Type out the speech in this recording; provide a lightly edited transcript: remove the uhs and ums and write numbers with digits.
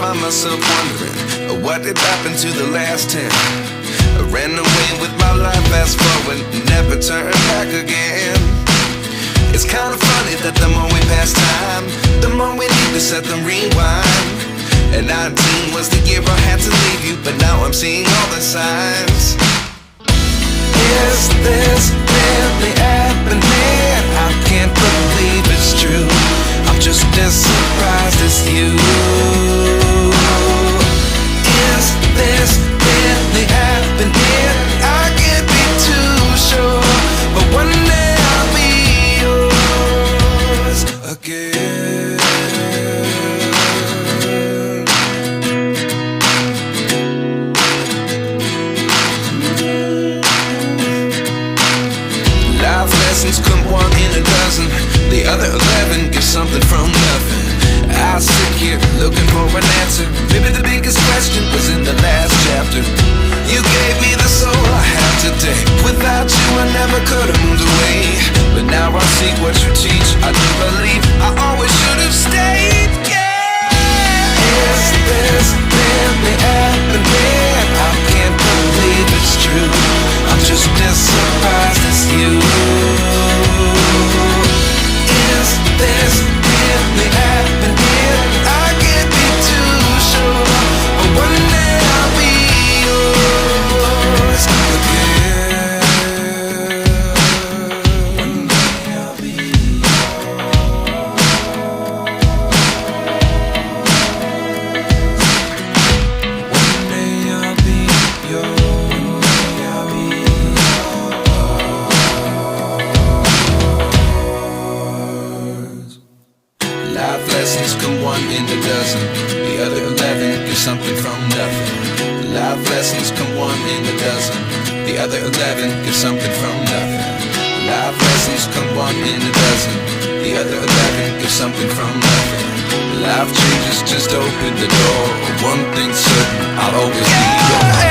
find myself wondering, what did happen to the last 10? I ran away with my life, fast forward, never turn back again. It's kind of funny that the more we pass time, the more we need to set them rewind. And 19 was the year I had to leave you, but now I'm seeing all the signs. Is this really happening? I can't believe it's true. I'm just as surprised as you. Is this really happening? I can't be too sure, but one day I'll be yours again. Life lessons come one in a dozen. The other 11 give something from nothing. I sit here looking for an answer. Maybe the biggest question was in the last chapter. You gave me the soul I have today. Without you I never could have moved away. But now I see what you teach. I do believe I always should have stayed. Yeah. Is this really happening? I can't believe it's true. I'm just as surprised as you. Is this really happening? I can't be too sure, but one day I'll be yours again. One day I'll be yours. One day I'll be yours. Life lessons come one in a dozen. The other 11 give something from nothing. Life lessons come one in a dozen. The other 11 give something from nothing. Life lessons come one in a dozen. The other 11 give something from nothing. Life changes just open the door. One thing's certain, I'll always be yours.